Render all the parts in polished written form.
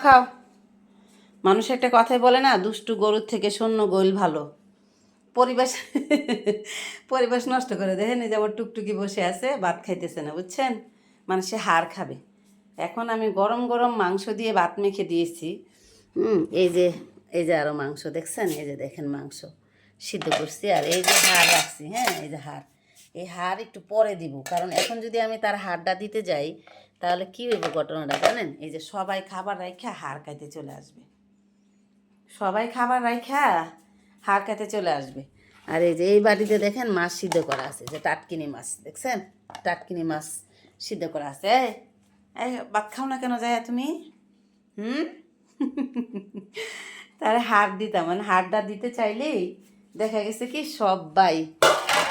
খাও। মানুষ একটা কথাই বলে না, দুষ্টু গরুর থেকে শূন্য গোল ভালো। পরিবেশ পরিবেশ নষ্ট করে দেখেন, এই যে আমার টুকটুকি বসে আছে, ভাত খাইতেছে না, বুঝছেন? মানে সে হাড় খাবে। এখন আমি গরম গরম মাংস দিয়ে ভাত মেখে দিয়েছি। এই যে আরও মাংস দেখছেন, এই যে দেখেন মাংস সিদ্ধ করছি, আর এই যে হাড় রাখছি। হ্যাঁ, এই যে হাড়, এই হাড় একটু পরে দিব, কারণ এখন যদি আমি তার হাড়টা দিতে যাই তাহলে কী হইব ঘটনাটা জানেন? এই যে সবাই খাবার রাইখা হাড় খাইতে চলে আসবে, সবাই খাবার রাইখা হাড় খাইতে চলে আসবে। আর এই যে এই বাড়িতে দেখেন মাছ সিদ্ধ করা আছে, যে টাটকিনি মাছ দেখছেন, টাটকিনি মাছ সিদ্ধ করা আছে। এই ভাত খাও না কেন যায় তুমি? তার হাড় দিতাম, মানে হাড়টা দিতে চাইলেই দেখা গেছে কি সবাই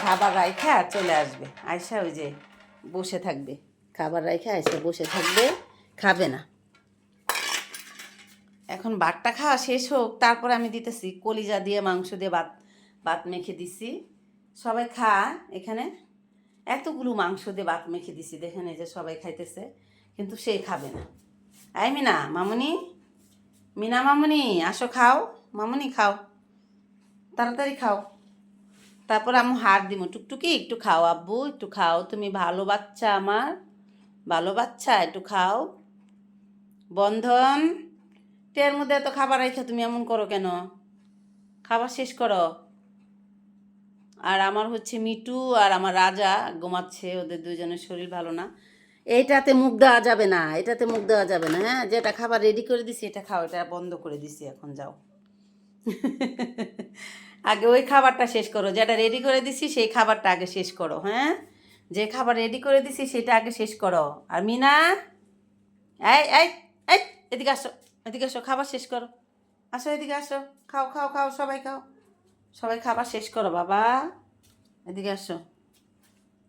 খাবার রাইখা চলে আসবে, আয়সা ওই যে বসে থাকবে, খাবার রাইখা আয়সা বসে থাকবে, খাবে না। এখন ভাতটা খাওয়া শেষ হোক, তারপরে আমি দিতেছি কলিজা দিয়ে মাংস দিয়ে ভাত ভাত মেখে দিছি। সবাই খা, এখানে এতগুলো মাংস দিয়ে ভাত মেখে দিছি, দেখেন এই যে সবাই খাইতেছে, কিন্তু সে খাবে না। আই মিনা মামুনি, মিনা মামুনি আসো খাও, মামুনি খাও, তাড়াতাড়ি খাও। তারপর আমি হাড় দিব, টুকটুকি একটু খাও আব্বু, একটু খাও, তুমি ভালো বাচ্চা, আমার ভালো বাচ্চা, একটু খাও। বন্ধন, টের মধ্যে এত খাবার রেখে তুমি এমন করো কেন? খাবার শেষ করো। আর আমার হচ্ছে মিটু আর আমার রাজা ঘুমাচ্ছে, ওদের দুজনের শরীর ভালো না। এইটাতে মুখ দেওয়া যাবে না, এটাতে মুখ দেওয়া যাবে না। হ্যাঁ, যেটা খাবার রেডি করে দিছি এটা খাও, এটা বন্ধ করে দিছি, এখন যাও। আগে ওই খাবারটা শেষ করো, যেটা রেডি করে দিছি সেই খাবারটা আগে শেষ করো। হ্যাঁ, যে খাবার রেডি করে দিছি সেটা আগে শেষ করো। আর মিনা, এই এই এই এদিকে আসো, এদিকে আসো, খাবার শেষ করো, আসো এদিকে আসো, খাও খাও খাও, সবাই খাও, সবাই খাবার শেষ করো বাবা, এদিকে আসো,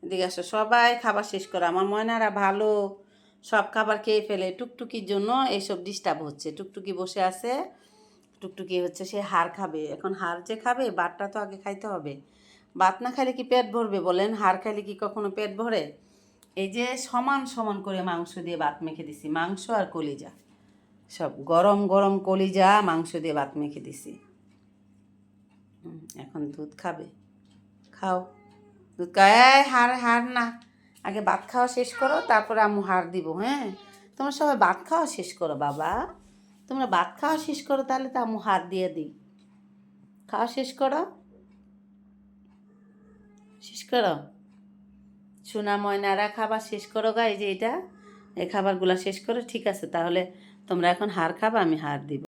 এদিকে আসো, সবাই খাবার শেষ করো। আমার ময়নারা ভালো, সব খাবার খেয়ে ফেলে, টুকটুকির জন্য এইসব ডিস্টার্ব হচ্ছে। টুকটুকি বসে আছে, টুকটুকি হচ্ছে সে হাড় খাবে। এখন হাড় যে খাবে, ভাতটা তো আগে খাইতে হবে। ভাত না খাইলে কি পেট ভরবে বলেন? হাড় খাইলে কি কখনো পেট ভরে? এই যে সমান সমান করে মাংস দিয়ে ভাত মেখে দিছি, মাংস আর কলিজা, সব গরম গরম কলিজা মাংস দিয়ে ভাত মেখে দিছি। এখন দুধ খাবে, খাও দুধ খায়। হাড় হাড় না, আগে ভাত খাওয়া শেষ করো, তারপরে আম্মু হাড় দিব। হ্যাঁ, তোমরা সবাই ভাত খাওয়া শেষ করো বাবা, তোমরা ভাত খাওয়া শেষ করো, তাহলে তো আম্মু হাড় দিয়ে দিই। খাওয়া শেষ করো, শেষ করো সোনা ময়নারা, খাবার শেষ করো গা। এই যে এটা, এই খাবারগুলো শেষ করো, ঠিক আছে? তাহলে তোমরা এখন হাড় খাবা, আমি হাড় দিব।